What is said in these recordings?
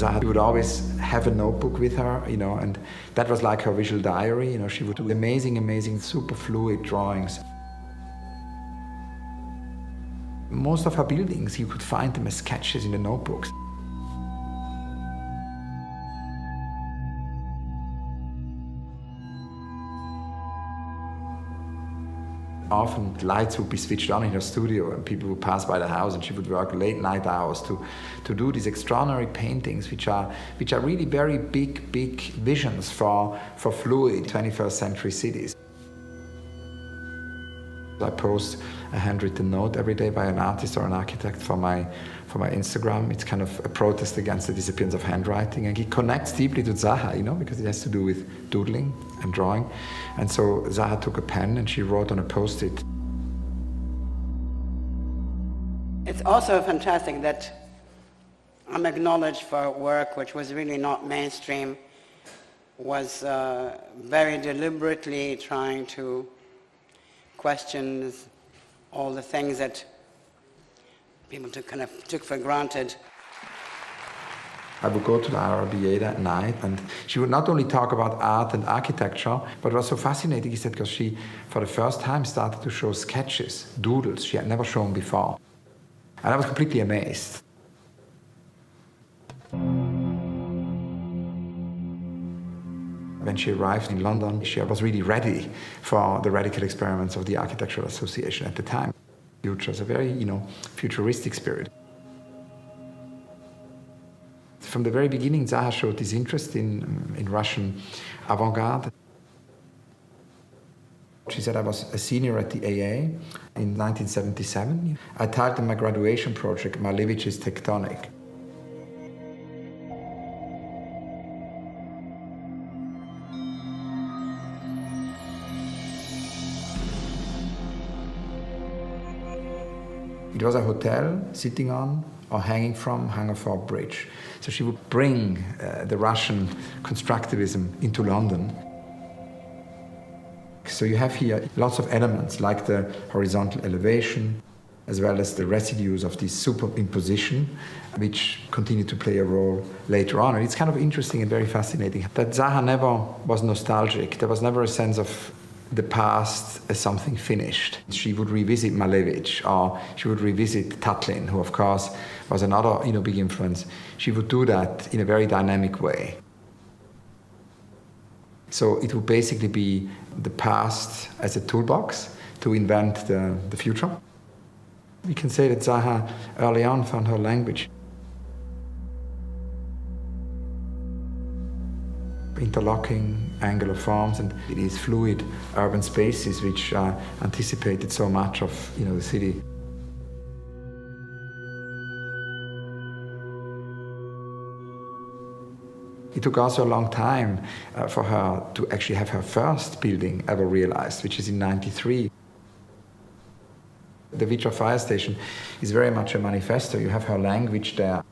Zaha would always have a notebook with her, and that was like her visual diary. She would do amazing, super fluid drawings. Most of her buildings, you could find them as sketches in the notebooks. Often the lights would be switched on in her studio and people would pass by the house, and she would work late night hours to do these extraordinary paintings, which are really very big visions for fluid 21st century cities. I post a handwritten note every day by an artist or an architect for my Instagram. It's kind of a protest against the disappearance of handwriting, and it connects deeply to Zaha, because it has to do with doodling and drawing. And so Zaha took a pen and she wrote on a post-it. It's also fantastic that I'm acknowledged for work which was really not mainstream, was very deliberately trying to question all the things that people took for granted. I would go to the RBA that night, and she would not only talk about art and architecture, but it was so fascinating, he said, because she, for the first time, started to show sketches, doodles she had never shown before. And I was completely amazed. When she arrived in London, she was really ready for the radical experiments of the Architectural Association at the time. Which was a very, futuristic spirit. From the very beginning, Zaha showed this interest in Russian avant-garde. She said I was a senior at the AA in 1977. I titled my graduation project Malevich's Tectonic. It was a hotel sitting on or hanging from Hungerford Bridge. So she would bring the Russian constructivism into London. So you have here lots of elements like the horizontal elevation, as well as the residues of this superimposition, which continue to play a role later on. And it's kind of interesting and very fascinating that Zaha never was nostalgic. There was never a sense of the past as something finished. She would revisit Malevich, or she would revisit Tatlin, who of course was another big influence. She would do that in a very dynamic way. So it would basically be the past as a toolbox to invent the future. We can say that Zaha early on found her language. Interlocking angular forms and these fluid urban spaces which anticipated so much of the city. It took also a long time for her to actually have her first building ever realized, which is in '93. The Vitra fire station is very much a manifesto. You have her language there.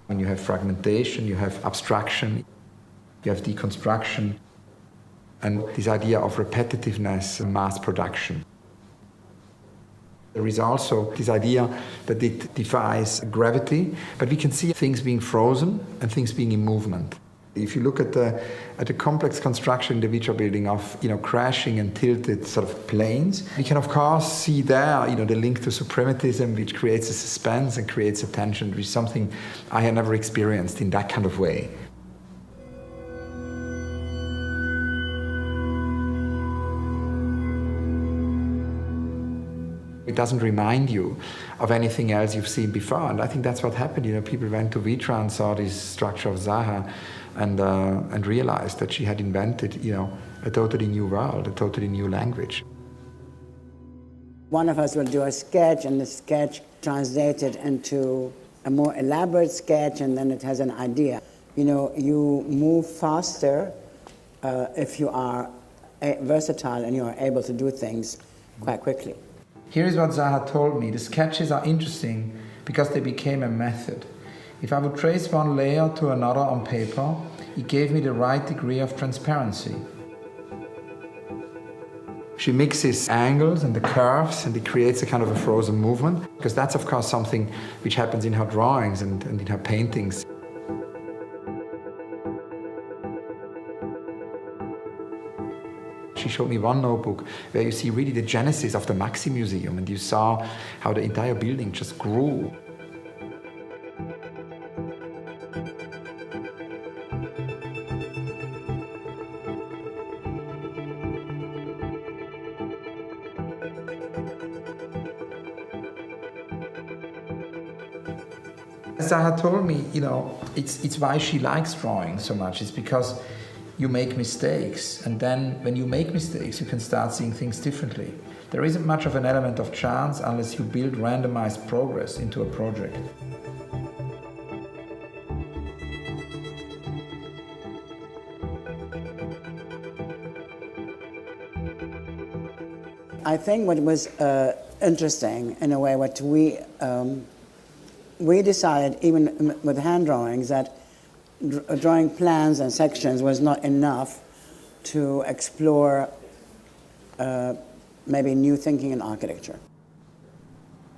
When you have fragmentation, you have abstraction, you have deconstruction, and this idea of repetitiveness and mass production. There is also this idea that it defies gravity, but we can see things being frozen and things being in movement. If you look at the complex construction in the Vitra building of crashing and tilted sort of planes, we can of course see there the link to suprematism, which creates a suspense and creates a tension, which is something I had never experienced in that kind of way. It doesn't remind you of anything else you've seen before, and I think that's what happened. People went to Vitra and saw this structure of Zaha and realized that she had invented, a totally new world, a totally new language. One of us will do a sketch, and the sketch translated into a more elaborate sketch, and then it has an idea. You move faster if you are versatile and you are able to do things quite quickly. Here is what Zaha told me. The sketches are interesting because they became a method. If I would trace one layer to another on paper, it gave me the right degree of transparency. She mixes angles and the curves, and it creates a kind of a frozen movement, because that's of course something which happens in her drawings and in her paintings. She showed me one notebook where you see really the genesis of the Maxi Museum, and you saw how the entire building just grew. Zaha told me, it's why she likes drawing so much. It's because you make mistakes, and then when you make mistakes, you can start seeing things differently. There isn't much of an element of chance unless you build randomized progress into a project. I think what was interesting, in a way, what we decided, even with hand drawings, that drawing plans and sections was not enough to explore maybe new thinking in architecture.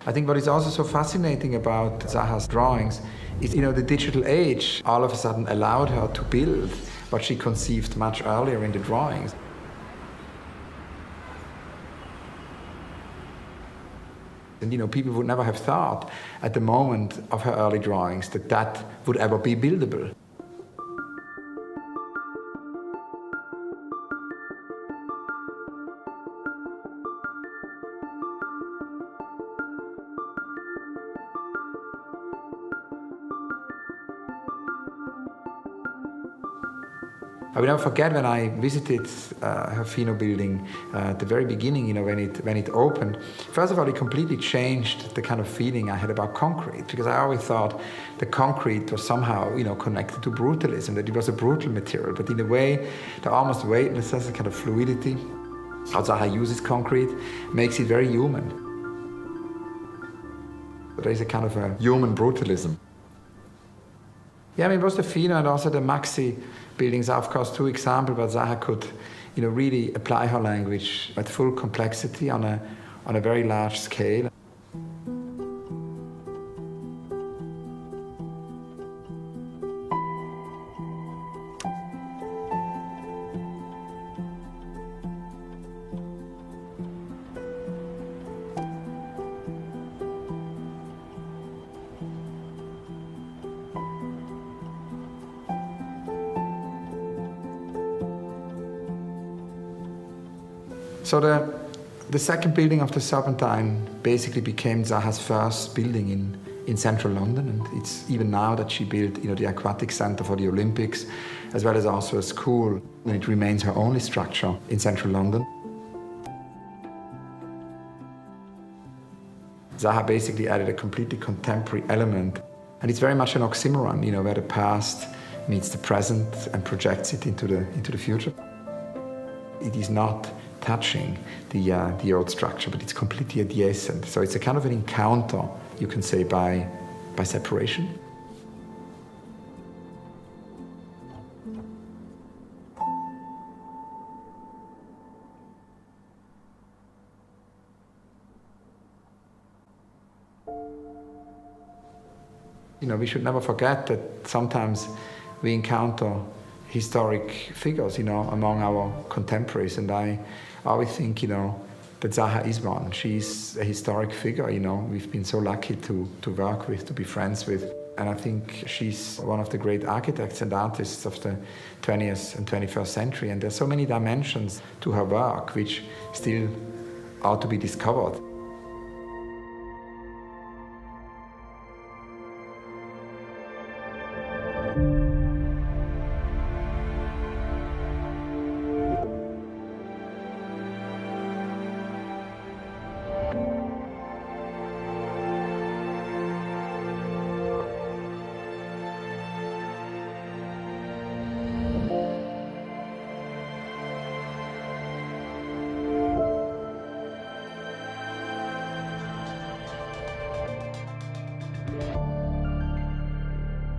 I think what is also so fascinating about Zaha's drawings is, the digital age all of a sudden allowed her to build what she conceived much earlier in the drawings. And people would never have thought at the moment of her early drawings that would ever be buildable. I will never forget when I visited her Fino building at the very beginning, when it opened. First of all, it completely changed the kind of feeling I had about concrete, because I always thought the concrete was somehow, connected to brutalism, that it was a brutal material. But in a way, the almost weightlessness, the kind of fluidity, how Zaha uses concrete, makes it very human. But there is a kind of a human brutalism. Yeah, both the Fino and also the Maxi buildings are, of course, two examples where Zaha could, really apply her language at full complexity on a very large scale. So the second building of the Serpentine basically became Zaha's first building in central London, and it's even now that she built the aquatic center for the Olympics, as well as also a school, and it remains her only structure in central London. Zaha basically added a completely contemporary element, and it's very much an oxymoron, where the past meets the present and projects it into the future. It is not touching the old structure, but it's completely adjacent. So it's a kind of an encounter, you can say, by separation. We should never forget that sometimes we encounter historic figures, among our contemporaries, and I always think, that Zaha is one. She's a historic figure, we've been so lucky to work with, to be friends with, and I think she's one of the great architects and artists of the 20th and 21st century, and there's so many dimensions to her work which still are to be discovered.